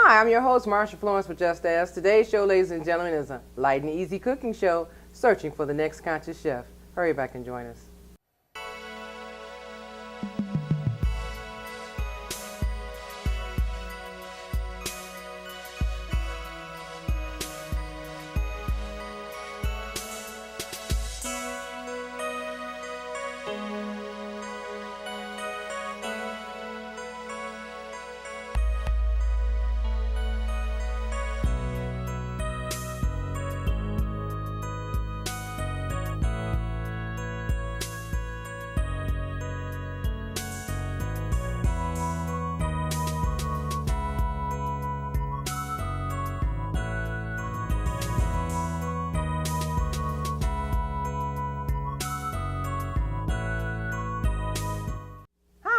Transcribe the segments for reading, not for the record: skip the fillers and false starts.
Hi, I'm your host, MARSHA Florence with Just Ask. Today's show, ladies and gentlemen, is a light and easy cooking show, searching for the next conscious chef. Hurry back and join us.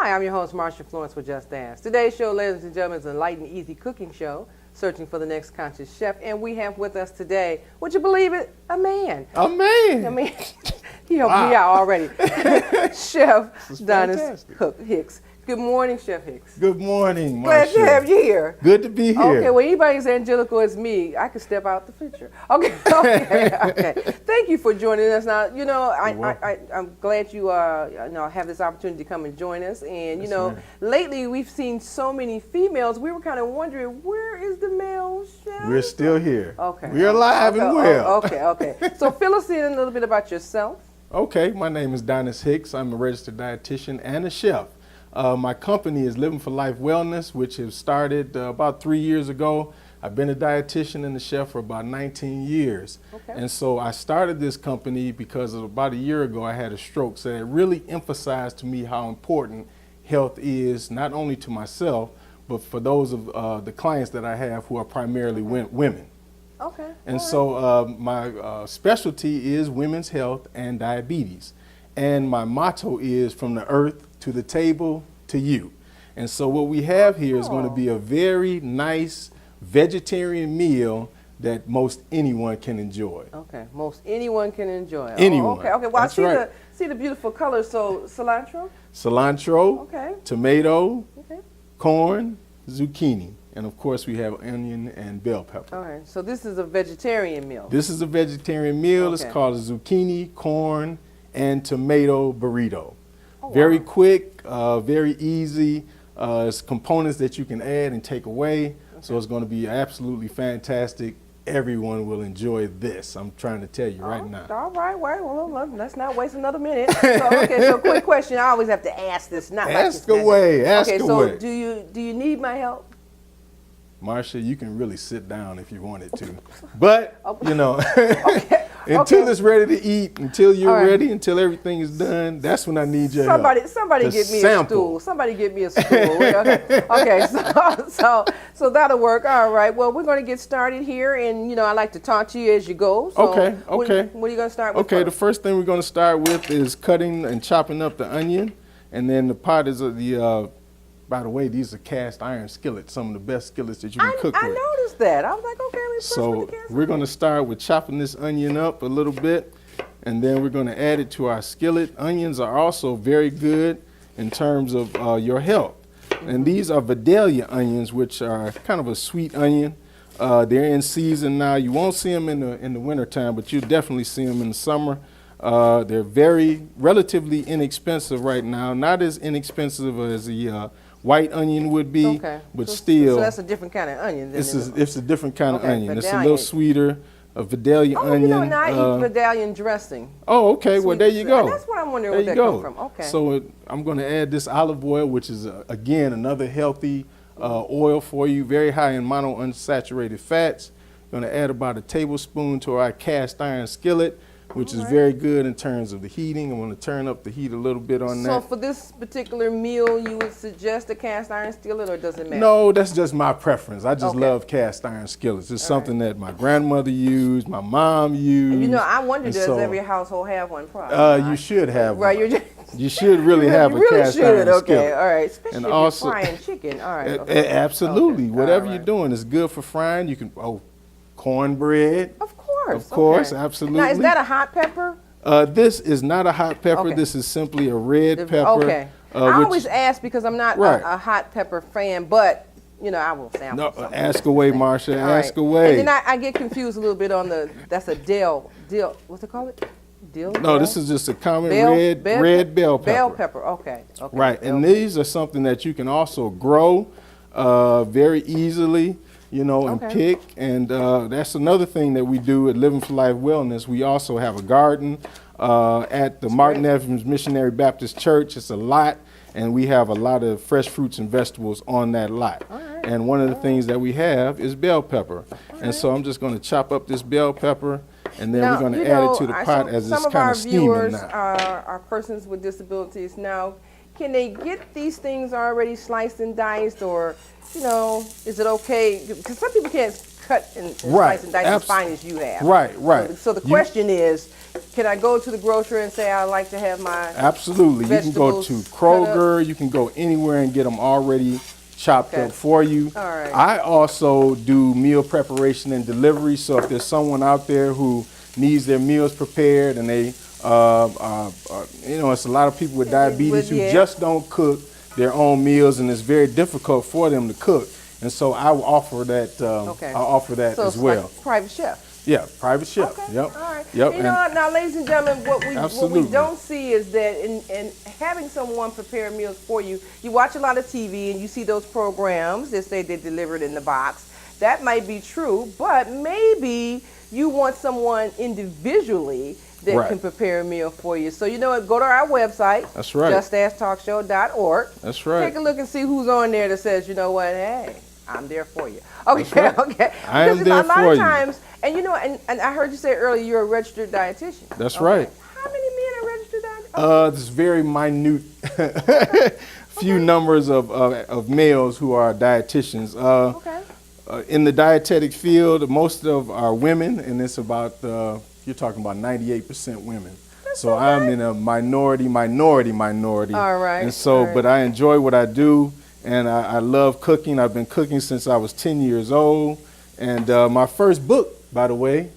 Hi, I'm your host, MARSHA Florence with Just Dance. Today's show, ladies and gentlemen, is a light and easy cooking show, searching for the next conscious chef. And we have with us today, would you believe it, a man. A man? I mean, he helped me out already. Chef DONISS Hicks. Good morning, Chef Hicks. Good morning, Glad to have you here. Good to be here. Okay, well, anybody as angelical as me, I can step out the picture. Okay. Thank you for joining us. Now, you know, I'm glad you have this opportunity to come and join us. And, you know, lately we've seen so many females. We were kind of wondering, where is the male chef? We're still here. Okay. We're alive and well. Okay. So fill us in a little bit about yourself. Okay, my name is DONISS Hicks. I'm a registered dietitian and a chef. My company is Living for Life Wellness, which has started about 3 years ago. I've been a dietitian and a chef for about 19 years. Okay. And so I started this company because about a year ago I had a stroke, so it really emphasized to me how important health is, not only to myself, but for those of the clients that I have who are primarily women. Okay. And so my specialty is women's health and diabetes. And my motto is from the earth to the table to you. And so what we have here is going to be a very nice vegetarian meal that most anyone can enjoy. Okay, most anyone can enjoy. Anyone. Okay. Well, that's I see the beautiful colors. So cilantro? Cilantro, okay. Tomato, okay. Corn, zucchini. And of course we have onion and bell pepper. All right, so this is a vegetarian meal. This is a vegetarian meal. Okay. It's called a zucchini, corn, and tomato burrito. Very quick, very easy. It's components that you can add and take away. Okay. So it's going to be absolutely fantastic. Everyone will enjoy this. I'm trying to tell you right now. All right. Well, let's not waste another minute. So quick question. I always have to ask this. Ask away. So do you need my help? MARSHA, you can really sit down if you wanted to. But, you know, until it's ready to eat, until you're ready, until everything is done, that's when I need your help. Somebody get me a stool. Somebody get me a stool. Okay, so that'll work. All right. Well, we're going to get started here, and, you know, I like to talk to you as you go. So okay. What are you going to start with the first thing we're going to start with is cutting and chopping up the onion, and then the pot is by the way, these are cast iron skillets, some of the best skillets that you can cook with. I noticed that. I was like, okay, so we're going to start with chopping this onion up a little bit, and then we're going to add it to our skillet. Onions are also very good in terms of your health. And these are Vidalia onions, which are kind of a sweet onion. They're in season now. You won't see them in the wintertime, but you'll definitely see them in the summer. They're relatively inexpensive right now, not as inexpensive as the white onion would be, but still. So that's a different kind of onion. It's a different kind of onion. Vidalian. It's a little sweeter, a Vidalia onion. You know, I eat Vidalian dressing. Oh, okay. Well, there you go. That's what I'm wondering where that comes from. Okay. So I'm going to add this olive oil, which is, again, another healthy oil for you, very high in monounsaturated fats. I'm going to add about a tablespoon to our cast iron skillet, which is very good in terms of the heating. I'm going to turn up the heat a little bit on that. So for this particular meal, you would suggest a cast iron skillet, or does it matter? No, that's just my preference. I just love cast iron skillets. It's something that my grandmother used, my mom used. And you know, I wonder, does every household have one? Probably. You should have one. Right, you should really have a cast iron skillet. Okay, all right. Especially and if also, you're frying chicken. All right. Absolutely. Whatever you're doing is good for frying. You can, cornbread. Of course, absolutely. Now, is that a hot pepper? This is not a hot pepper. This is simply a red pepper. Okay. I always ask because I'm not a hot pepper fan, but you know, I will sample No, something. ask away, Marsha. All Ask right. away. And then I get confused a little bit on that's a dill, what's it called? Dill? No, Bell? this is just a common Bell- red bell pepper. Bell pepper, okay. Right, Bell and these are something that you can also grow very easily, you know, and Okay. pick. And that's another thing that we do at Living for Life Wellness. We also have a garden at the Martin Evans Missionary Baptist Church. It's a lot, and we have a lot of fresh fruits and vegetables on that lot. All right. And one of the things that we have is bell pepper. And so I'm just going to chop up this bell pepper, and then Now, we're going you to add know, it to the pot as it's some of kind our of steaming viewers now. are persons with disabilities. Now, can they get these things already sliced and diced, or, you know, is it okay? Because some people can't cut and Right. slice and dice as fine as you have. Right. So the question is, can I go to the grocery and say I'd like to have my Absolutely. You can go vegetables to cut Kroger, you can go anywhere and get them already chopped Okay. up for you. All right. I also do meal preparation and delivery, so if there's someone out there who needs their meals prepared and they, you know, it's a lot of people with diabetes who yeah. just don't cook their own meals, and it's very difficult for them to cook. And so I will offer that, Okay. I offer that so as it's well. like private chef? Yeah, private chef. Okay. Yep. All right. Yep. You know, now, ladies and gentlemen, what we Absolutely. don't see is that in having someone prepare meals for you, you watch a lot of TV and you see those programs that say they delivered in the box. That might be true, but maybe you want someone individually that Right. can prepare a meal for you. So you know what? Go to our website. That's right. JustAskTalkShow.org. That's right. Take a look and see who's on there that says, you know what? Hey, I'm there for you. Okay, right. okay. I am Because there a lot for of you. times, and you know, and I heard you say earlier you're a registered dietitian. That's Okay. right. How many men are registered dietitians? This very minute few numbers of males who are dietitians. Okay. In the dietetic field, most of our women, and it's about, you're talking about 98% women. So I'm in a minority. All right, And so, all right. but I enjoy what I do, and I love cooking. I've been cooking since I was 10 years old. And my first book, by the way,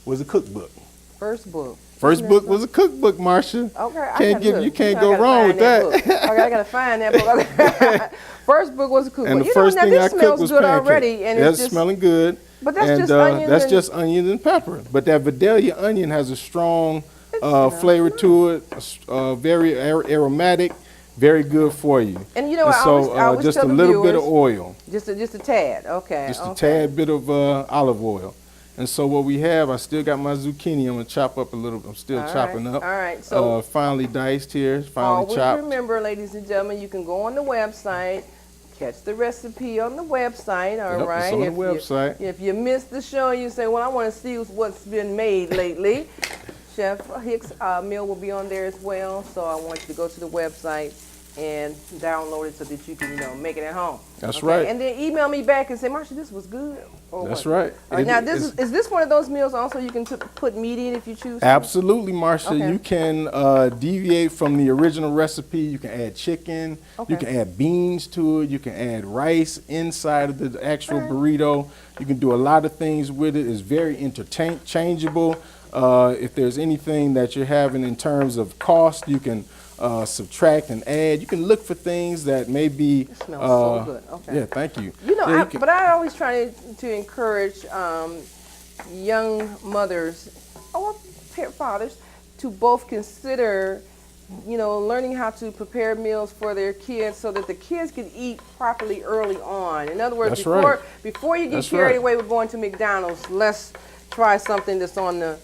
was a cookbook. First book. First book was a cookbook, Marsha. Okay, You can't go wrong with that. Okay, I gotta find that book. First book was a cookbook. And the you first know, now thing this I cooked smells was good pancakes. already, and That's it's just smelling good. But that's And just onions. that's and, just onions and pepper. But that Vidalia onion has a strong flavor to it, very aromatic, very good for you. And you know, And I so always just tell a the little bit of viewers, oil, just a tad. Okay. just a okay. tad bit of olive oil. And so what we have, I still got my zucchini. I'm gonna chop up a little. I'm still All chopping right, up. all right, so- finely diced here, finely Always chopped. remember, ladies and gentlemen, you can go on the website, catch the recipe on the website, all Yep, right? it's on the website. If you missed the show and you say, well, I want to see what's been made lately, Chef Hicks' meal will be on there as well. So I want you to go to the website and download it so that you can, you know, make it at home. That's Okay? right. And then email me back and say, Marsha, this was good. Or That's what? right. All right, now, is this one of those meals also you can put meat in if you choose to? Absolutely, Marsha. Okay. You can deviate from the original recipe. You can add chicken. Okay. You can add beans to it. You can add rice inside of the actual burrito. You can do a lot of things with it. It's very interchangeable. If there's anything that you're having in terms of cost, you can subtract and add. You can look for things that may be. It smells so good. Okay. Yeah, thank you. You know, Yeah, but I always try to encourage young mothers or fathers to both consider, you know, learning how to prepare meals for their kids so that the kids can eat properly early on. In other words, That's before you get That's carried right. away with going to McDonald's, let's try something that's on the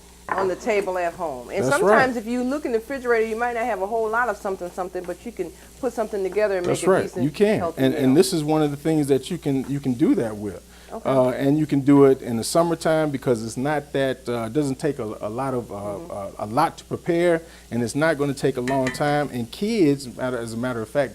table at home. And That's sometimes right. if you look in the refrigerator, you might not have a whole lot of something, but you can put something together and make That's a right. decent, You can, healthy and meal. this is one of the things that you can do that with. Okay. And you can do it in the summertime because it's not that it doesn't take a lot to prepare, and it's not going to take a long time. And kids, as a matter of fact,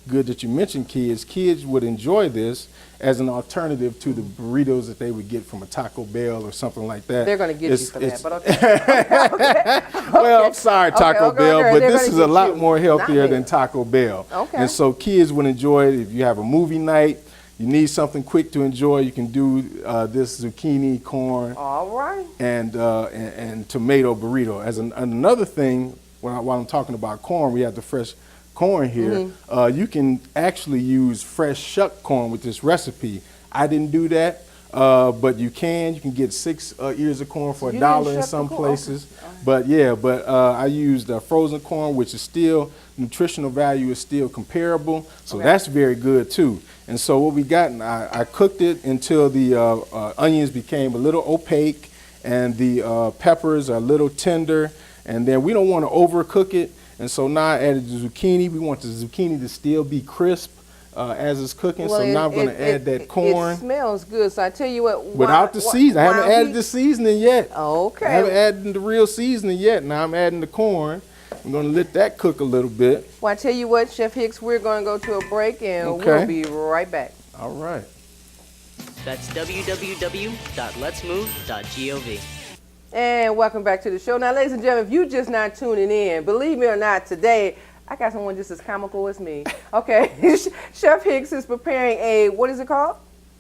good that you mentioned kids. Kids would enjoy this as an alternative to the burritos that they would get from a Taco Bell or something like that. They're going to get you for that, but okay. Well, I'm sorry, Taco okay, Bell, okay, but they're this gonna is a get lot you, more healthier not than me. Taco Bell. Okay. And so kids would enjoy it. If you have a movie night, you need something quick to enjoy, you can do this zucchini, corn, All right. and tomato burrito. As another thing, while I'm talking about corn, we have the fresh corn here, you can actually use fresh shucked corn with this recipe. I didn't do that, but you can get 6 ears of corn for $1 in some places. Okay. But yeah, I used frozen corn, which is still, nutritional value is still comparable. So that's very good too. And so what we got, I cooked it until the onions became a little opaque and the peppers are a little tender. And then we don't want to overcook it. And so now I added the zucchini. We want the zucchini to still be crisp as it's cooking. Well, so now I'm going to add that corn. It smells good. So I tell you what. Without the seasoning. I haven't added the seasoning yet. Okay. I haven't added the real seasoning yet. Now I'm adding the corn. I'm going to let that cook a little bit. Well, I tell you what, Chef Hicks, we're going to go to a break and we'll be right back. All right. That's www.letsmove.gov. And welcome back to the show. Now, ladies and gentlemen, if you just not tuning in, believe me or not, today I got someone just as comical as me. Okay, Chef Hicks is preparing a, what is it called?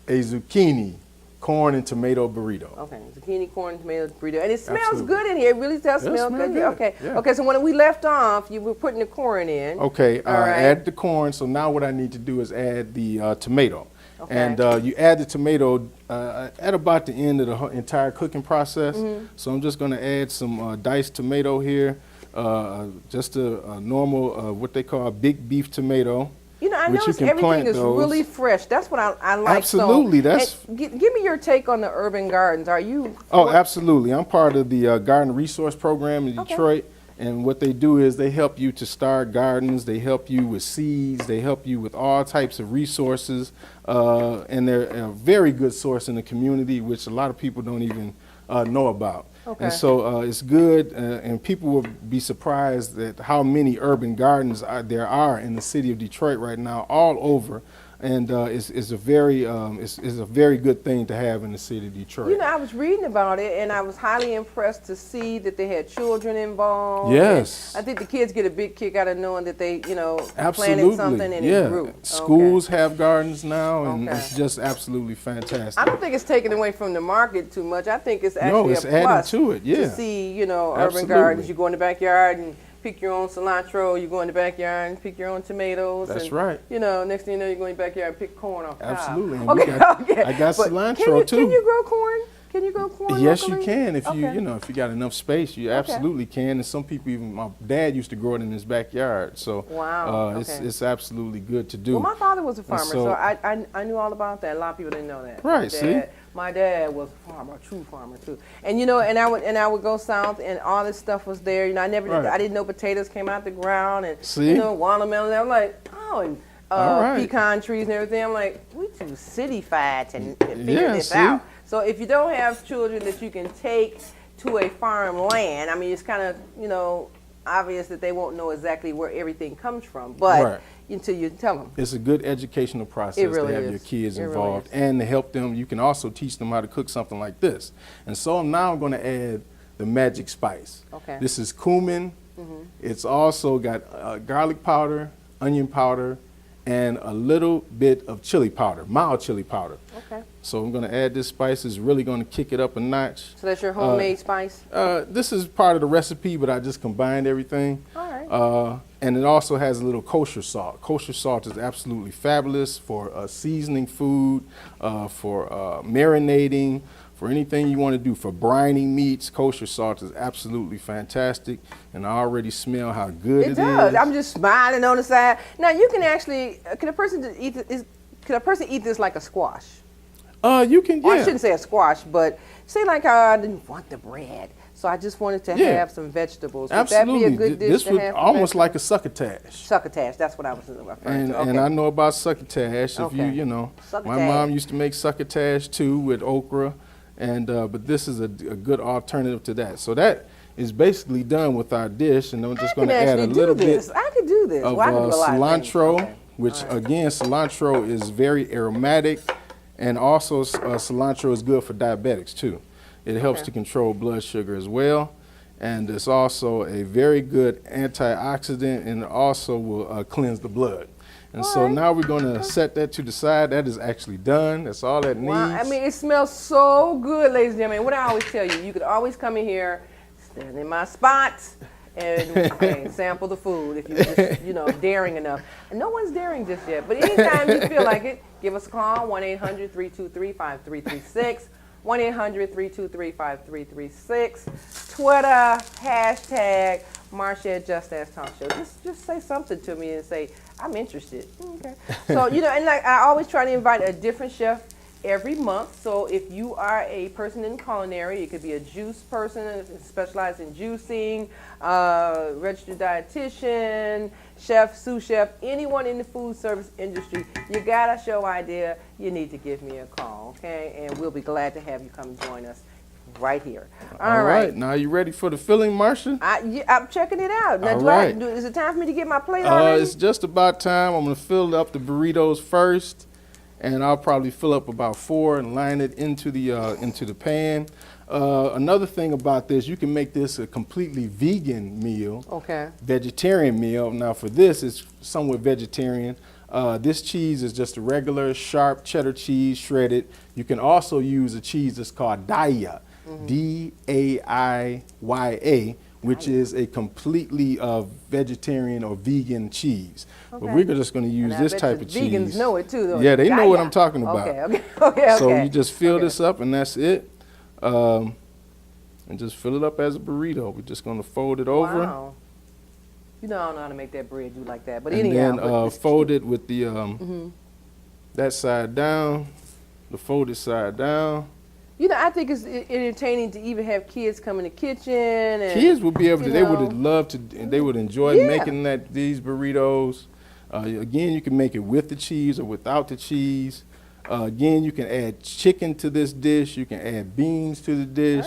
A zucchini, corn, and tomato burrito. Okay, zucchini, corn, and tomato burrito. And it smells good in here. It really does smell good. Okay, yeah. Okay, so when we left off, you were putting the corn in. Okay, add the corn. So now what I need to do is add the tomato. Okay. And you add the tomato at about the end of the entire cooking process. So I'm just going to add some diced tomato here, just a normal, what they call a big beef tomato. You know, I notice everything is really fresh. That's what I like. Absolutely. So, give me your take on the urban gardens. Are you? Oh, absolutely. I'm part of the Garden Resource Program in Detroit. And what they do is they help you to start gardens, they help you with seeds, they help you with all types of resources, and they're a very good source in the community, which a lot of people don't even know about. Okay. And so it's good, and people will be surprised at how many urban gardens there are in the city of Detroit right now, all over. And it's a very good thing to have in the city of Detroit. You know, I was reading about it, and I was highly impressed to see that they had children involved. Yes. I think the kids get a big kick out of knowing that they, planted something and it grew. Schools have gardens now, and it's just absolutely fantastic. I don't think it's taken away from the market too much. I think it's actually a plus adding to it. to see, urban gardens. You go in the backyard and pick your own cilantro. You go in the backyard and pick your own tomatoes. That's right. Next thing you know, you go in the backyard and pick corn off. Absolutely. Okay. I got cilantro too. Can you grow corn? Can you grow corn? Yes, locally? you can. If if you got enough space, you absolutely can. And some people, even my dad used to grow it in his backyard. So it's absolutely good to do. Well, my father was a farmer, so I knew all about that. A lot of people didn't know that. Right. My dad was a farmer, a true farmer too. And I would go south, and all this stuff was there. I didn't know potatoes came out the ground, and watermelon. I'm like, and pecan trees and everything. I'm like, we too city-fied to figure this out. So if you don't have children that you can take to a farm land, I mean, it's kind of obvious that they won't know exactly where everything comes from, but until you tell them. It's a good educational process to have your kids involved and to help them. You can also teach them how to cook something like this. And so now I'm going to add the magic spice. Okay. This is cumin. It's also got garlic powder, onion powder, and a little bit of chili powder, mild chili powder. Okay. So I'm going to add this spice. It's really going to kick it up a notch. So that's your homemade spice? This is part of the recipe, but I just combined everything. All right. And it also has a little kosher salt. Kosher salt is absolutely fabulous for seasoning food, for marinating, for anything you want to do, for brining meats. Kosher salt is absolutely fantastic, and I already smell how good it is. It does. I'm just smiling on the side. Now, you can actually, can a person eat this like a squash? You can, Or I shouldn't say a squash, but say like I didn't want the bread, so I just wanted to have some vegetables. Absolutely. Would that be a good dish this to would have? Almost like a succotash. Succotash, that's what I was referring to. And I know about succotash. If Succotash. My mom used to make succotash too with okra, and but this is a good alternative to that. So that is basically done with our dish, and I'm just going to add a little bit I could do this. of cilantro, which again, cilantro is very aromatic, and also cilantro is good for diabetics too. It helps to control blood sugar as well, and it's also a very good antioxidant, and it also will cleanse the blood. And so now we're going to set that to the side. That is actually done. That's all that needs. Wow. I mean, it smells so good, ladies and gentlemen. What I always tell you, you could always come in here, stand in my spot, and sample the food if you're just, daring enough. And no one's daring just yet, but anytime you feel like it, give us a call, 1-800-323-5336, 1-800-323-5336, Twitter, hashtag MARSHA Just Ask Talk Show. Just say something to me and say, I'm interested. Okay. So, and like I always try to invite a different chef every month. So if you are a person in culinary, it could be a juice person specialized in juicing, registered dietitian, chef, sous chef, anyone in the food service industry, you got a show idea, you need to give me a call, okay? And we'll be glad to have you come join us right here. All right. Now, you ready for the filling, MARSHA? I'm checking it out. Now, is it time for me to get my plate already? It's just about time. I'm going to fill up the burritos first. And I'll probably fill up about 4 and line it into the pan. Another thing about this, you can make this a completely vegan meal, vegetarian meal. Now for this, it's somewhat vegetarian. This cheese is just a regular sharp cheddar cheese shredded. You can also use a cheese that's called Daiya, D-A-I-Y-A, which is a completely vegetarian or vegan cheese. But we're just going to use this type of cheese. Vegans know it too, though. Yeah, they know what I'm talking about. Okay. So you just fill this up, and that's it. And just fill it up as a burrito. We're just going to fold it over. Wow. I don't know how to make that bread do like that. But and anyhow. Then fold it with the that side down, the folded side down. I think it's entertaining to even have kids come in the kitchen. And, kids would be able to, they would love to, they would enjoy making these burritos. Again, you can make it with the cheese or without the cheese. Again, you can add chicken to this dish. You can add beans to the dish.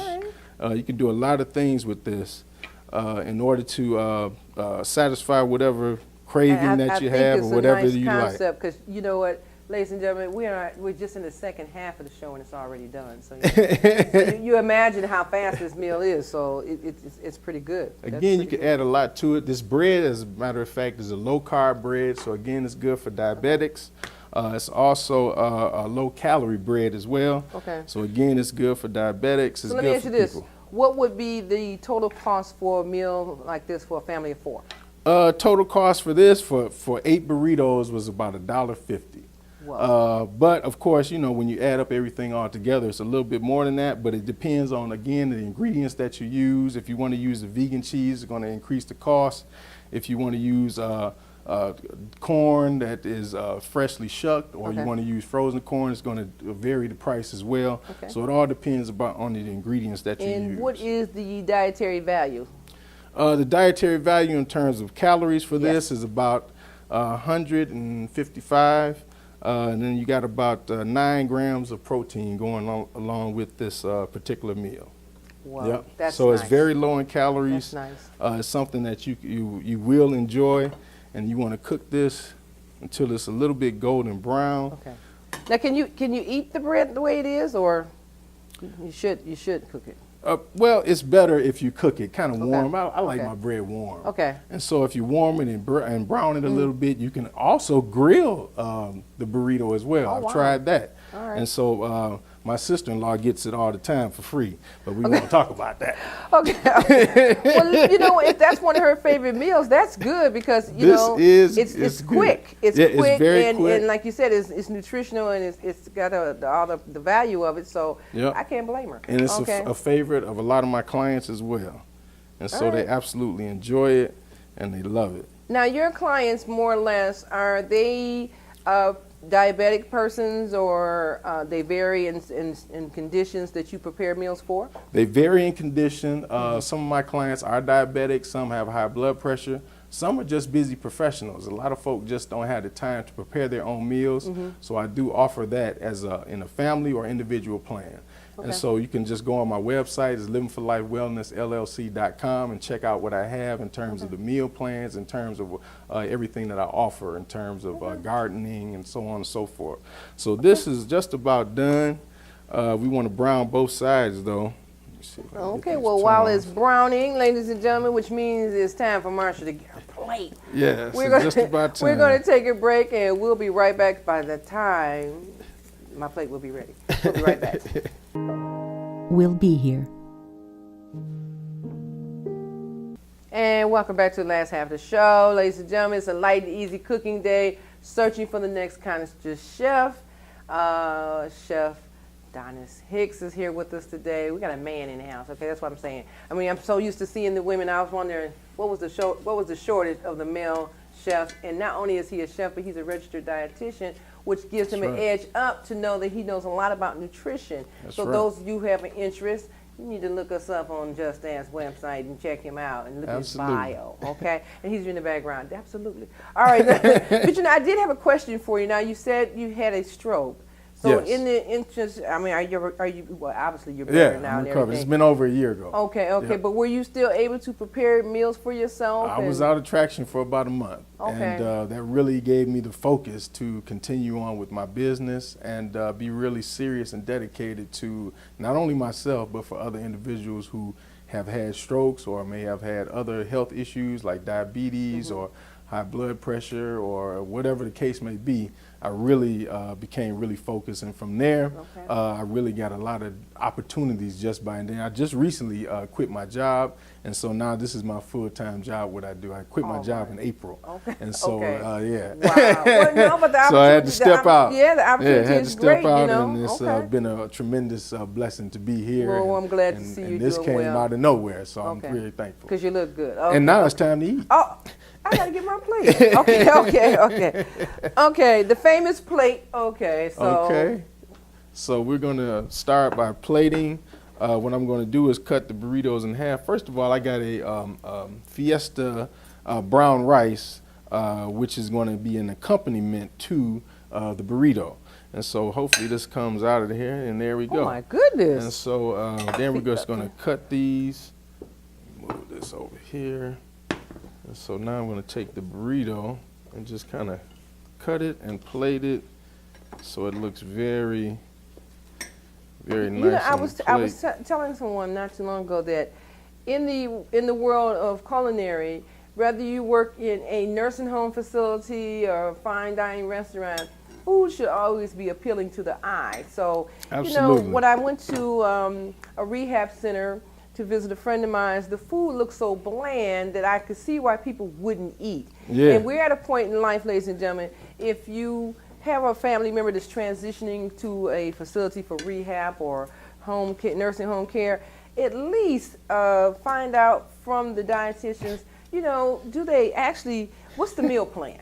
You can do a lot of things with this in order to satisfy whatever craving that you have or whatever you like. I think it's a nice concept because you know what? Ladies and gentlemen, we're just in the second half of the show and it's already done. So you imagine how fast this meal is. So it's pretty good. Again, you can add a lot to it. This bread, as a matter of fact, is a low-carb bread. So again, it's good for diabetics. It's also a low-calorie bread as well. Okay. So again, it's good for diabetics. It's so let me ask you this: what would be the total cost for a meal like this for a family of 4? Total cost for this for 8 burritos was about $1.50. But of course, when you add up everything all together, it's a little bit more than that, but it depends on, again, the ingredients that you use. If you want to use the vegan cheese, it's going to increase the cost. If you want to use corn that is freshly shucked, or you want to use frozen corn, it's going to vary the price as well. So it all depends on the ingredients that you use. And what is the dietary value? The dietary value in terms of calories for this is about 155. And then you got about 9 grams of protein going along with this particular meal. Wow, that's so nice. It's very low in calories. That's nice. It's something that you will enjoy, and you want to cook this until it's a little bit golden brown. Okay. Now, can you eat the bread the way it is, or you should cook it? Well, it's better if you cook it kind of warm. I like my bread warm. Okay. And so if you warm it and brown it a little bit, you can also grill the burrito as well. I've tried that. All right. And so my sister-in-law gets it all the time for free, but we won't talk about that. Okay. Well, if that's one of her favorite meals, that's good because it's quick. It's quick. It's very quick. And like you said, it's nutritional and it's got all the value of it. So I can't blame her. And it's a favorite of a lot of my clients as well, and so they absolutely enjoy it and they love it. Now, your clients, more or less, are they diabetic persons, or they vary in conditions that you prepare meals for? They vary in condition. Some of my clients are diabetic, some have high blood pressure, some are just busy professionals. A lot of folk just don't have the time to prepare their own meals, so I do offer that as in a family or individual plan. Okay. And so you can just go on my website, it's livingforlifewellnessllc.com, and check out what I have in terms of the meal plans, in terms of everything that I offer, in terms of gardening and so on and so forth. So this is just about done. We want to brown both sides though. Okay, well, while it's browning, ladies and gentlemen, which means it's time for MARSHA to get her plate. Yeah, it's just about time. We're going to take a break, and we'll be right back. By the time my plate will be ready. We'll be right back. We'll be here. And welcome back to the last half of the show. Ladies and gentlemen, it's a light and easy cooking day, searching for the next conscious chef. Chef DONISS Hicks is here with us today. We got a man in the house, okay? That's what I'm saying. I mean, I'm so used to seeing the women. I was wondering what was the shortage of the male chef. And not only is he a chef, but he's a registered dietitian, which gives him an edge up to know that he knows a lot about nutrition. So those of you who have an interest, you need to look us up on Just Ask website and check him out and look at his bio, okay? And he's in the background. Absolutely. All right. But you know, I did have a question for you. Now, you said you had a stroke. So in the interest, I mean, are you well, obviously you're better now and everything. It's been over a year ago. Okay. But were you still able to prepare meals for yourself? I was out of traction for about a month. Okay. And that really gave me the focus to continue on with my business and be really serious and dedicated to not only myself, but for other individuals who have had strokes or may have had other health issues like diabetes or high blood pressure or whatever the case may be. I really became really focused, and from there, I really got a lot of opportunities just by then. I just recently quit my job, and so now this is my full-time job. What I do, I quit my job in April, and so yeah. Wow. Well, no, but the so I had to step out. Yeah, the opportunity had to is step great, out, you know. and it's been a tremendous blessing to be here. Well, I'm glad to see you and this doing came well. out of nowhere, so I'm really thankful. Because you look good. And now it's time to eat. Oh. I gotta get my plate. Okay. The famous plate. So we're gonna start by plating. What I'm gonna do is cut the burritos in half. First of all, I got a Fiesta brown rice, which is gonna be an accompaniment to the burrito. And so hopefully this comes out of here, and there we go. Oh my goodness. And so then we're just gonna cut these. Move this over here. And so now I'm going to take the burrito and just kind of cut it and plate it so it looks very, very nice. You know, I was telling someone not too long ago that in the world of culinary, whether you work in a nursing home facility or a fine dining restaurant, food should always be appealing to the eye. So, you know, when I went to a rehab center to visit a friend of mine, the food looked so bland that I could see why people wouldn't eat. Yeah. And we're at a point in life, ladies and gentlemen, if you have a family member that's transitioning to a facility for rehab or home care, nursing home care, at least find out from the dietitians, you know, do they actually, what's the meal plan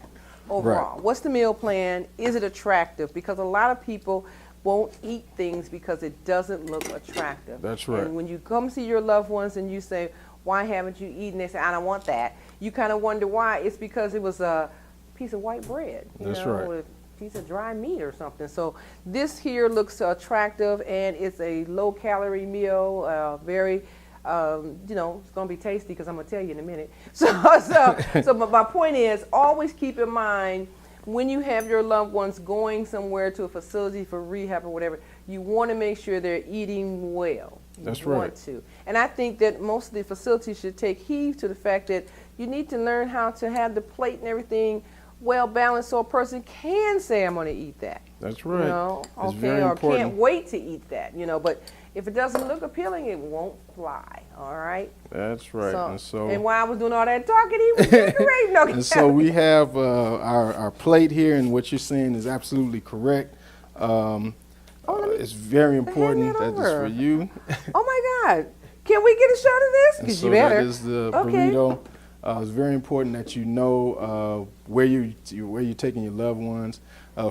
overall? What's the meal plan? Is it attractive? Because a lot of people won't eat things because it doesn't look attractive. That's right. And when you come see your loved ones and you say, why haven't you eaten? They say, I don't want that. You kind of wonder why. It's because it was a piece of white bread. That's right. With a piece of dry meat or something. So this here looks attractive, and it's a low-calorie meal, very, you know, it's going to be tasty because I'm going to tell you in a minute. So my point is, always keep in mind, when you have your loved ones going somewhere to a facility for rehab or whatever, you want to make sure they're eating well. That's right. Want to. And I think that most of the facilities should take heed to the fact that you need to learn how to have the plate and everything well balanced so a person can say, I'm going to eat that. That's right. You know? It's very important. Can't wait to eat that, you know, but if it doesn't look appealing, it won't fly, all right? That's right. And while I was doing all that talking, he was decorating. Okay. And so we have our plate here, and what you're saying is absolutely correct. It's very important that it's for you. Oh my God. Can we get a shot of this? Because you better. That is the burrito. It's very important that you know where you're taking your loved ones.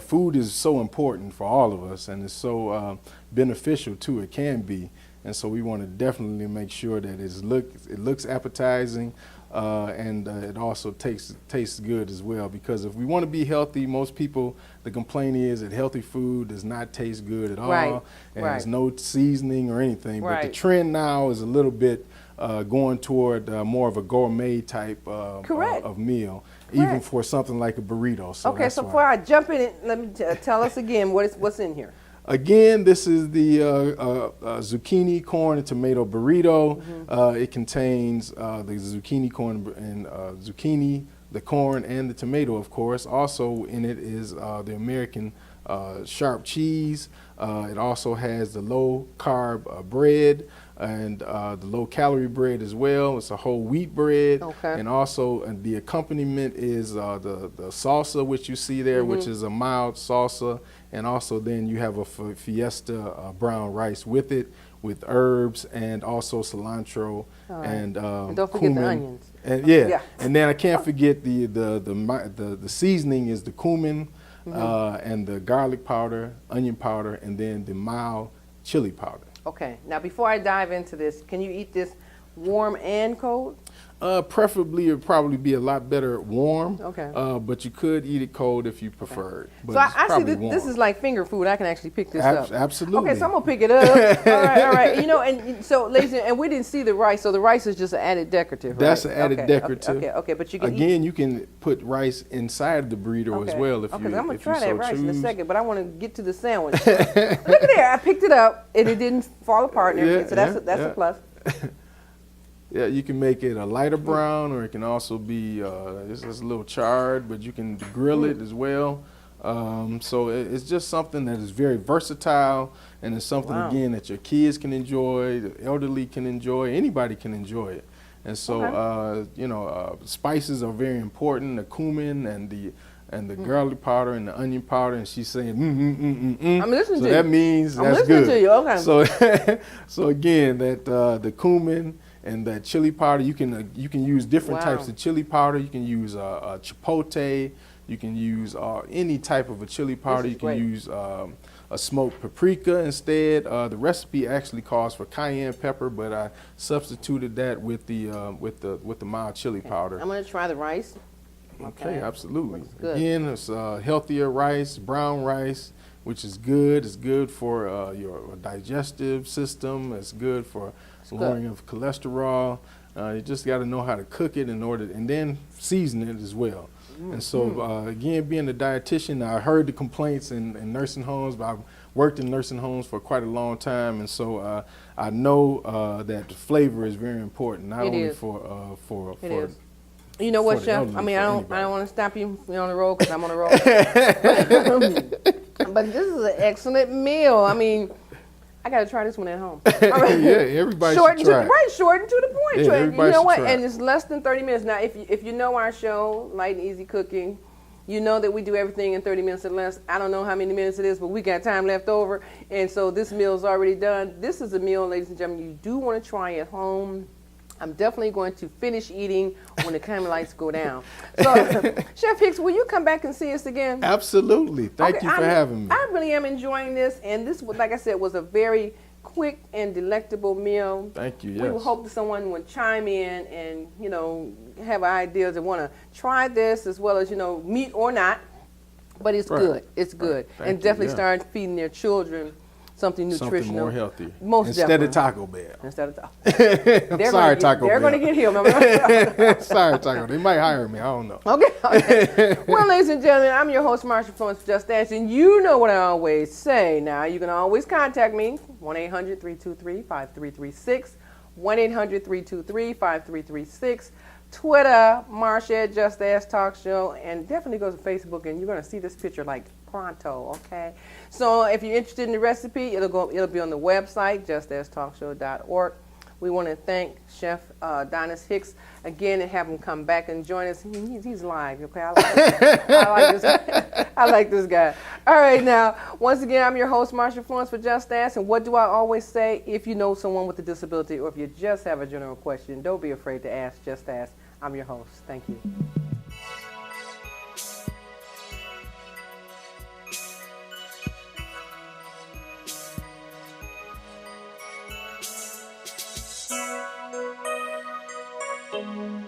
Food is so important for all of us, and it's so beneficial too. It can be, and so we want to definitely make sure that it looks appetizing, and it also tastes good as well. Because if we want to be healthy, most people, the complaint is that healthy food does not taste good at all, and there's no seasoning or anything. But the trend now is a little bit going toward more of a gourmet type of meal, even for something like a burrito. So okay, so before I jump in, let me tell us again what's in here. Again, this is the zucchini, corn, and tomato burrito. It contains the zucchini, corn, and zucchini, the corn, and the tomato, of course. Also in it is the American sharp cheese. It also has the low-carb bread. and the low-calorie bread as well. It's a whole wheat bread. Okay. And also the accompaniment is the salsa, which you see there, which is a mild salsa. And also then you have a fiesta brown rice with it, with herbs and also cilantro and don't forget cumin. the onions. And yeah, and then I can't forget the seasoning is the cumin and the garlic powder, onion powder, and then the mild chili powder. Okay. Now, before I dive into this, can you eat this warm and cold? Preferably, it would probably be a lot better warm. Okay. But you could eat it cold if you preferred. But So it's I see probably this is like finger food. I can actually pick this up. Absolutely. Okay, so I'm gonna pick it up. All right. You know, and so, ladies, and we didn't see the rice, so the rice is just an added decorative. That's right? an added decorative. Okay. But you can Again, you can put rice inside the burrito as well if you I'm gonna if try you that so rice choose. in a second, but I want to get to the sandwich. Look at there, I picked it up and it didn't fall apart and everything, so that's a plus. Yeah, you can make it a lighter brown, or it can also be it's just a little charred, but you can grill it as well. So it's just something that is very versatile, and it's something again that your kids can enjoy, the elderly can enjoy, anybody can enjoy it. And so you know, spices are very important. The cumin and the garlic powder and the onion powder, and she's saying I'm listening so to you. that means I'm that's listening good. to you. Okay. So so again, that the cumin and that chili powder, you can use different types of chili powder. You can use a chipotle. You can use any type of a chili powder. You can use a smoked paprika instead. The recipe actually calls for cayenne pepper, but I substituted that with the mild chili powder. I'm gonna try the rice. Okay, absolutely. Looks good. Again, it's healthier rice, brown rice, which is good. It's good for your digestive system. It's good for lowering of cholesterol. You just got to know how to cook it and then season it as well. And so, again, being a dietitian, I heard the complaints in nursing homes, but I've worked in nursing homes for quite a long time, and so I know that the flavor is very important, not only for You know what, for the Chef? elderly, I mean, for I anybody. don't want to stop you on the road because I'm on the road. But this is an excellent meal. I mean, I got to try this one at home. Yeah, everybody should try it. Right, short and to the point. Yeah, You everybody know should what? try And it. it's less than 30 minutes. Now, if you know our show, Light and Easy Cooking, you know that we do everything in 30 minutes or less. I don't know how many minutes it is, but we got time left over. And so this meal's already done. This is a meal, ladies and gentlemen, you do want to try at home. I'm definitely going to finish eating when the camera lights go down. So, Chef Hicks, will you come back and see us again? Absolutely. Thank you for having me. I really am enjoying this, and this, like I said, was a very quick and delectable meal. Thank you. Yes. We would hope that someone would chime in and, you know, have ideas and want to try this as well as, you know, meat or not. But it's good. It's good. And definitely start feeding their children something nutritional. Something more healthy. Most Instead definitely. of Taco Bell. Instead of Taco. I'm sorry, Taco Bell. They're going to get him. Sorry, Taco. They might hire me. I don't know. Okay. Well, ladies and gentlemen, I'm your host, Marsha Florence, Just Dance, and you know what I always say. Now, you can always contact me, 1-800-323-5336, 1-800-323-5336, Twitter, Marsha at Just Ask Talk Show, and definitely go to Facebook, and you're going to see this picture like pronto, okay? So if you're interested in the recipe, it'll be on the website, justasktalkshow.org. We want to thank Chef DONISS Hicks again and have him come back and join us. He's live, okay? I like this guy. All right, now, once again, I'm your host, Marsha Florence for Just Ask. And what do I always say? If you know someone with a disability or if you just have a general question, don't be afraid to ask. Just ask. I'm your host. Thank you. Thank you.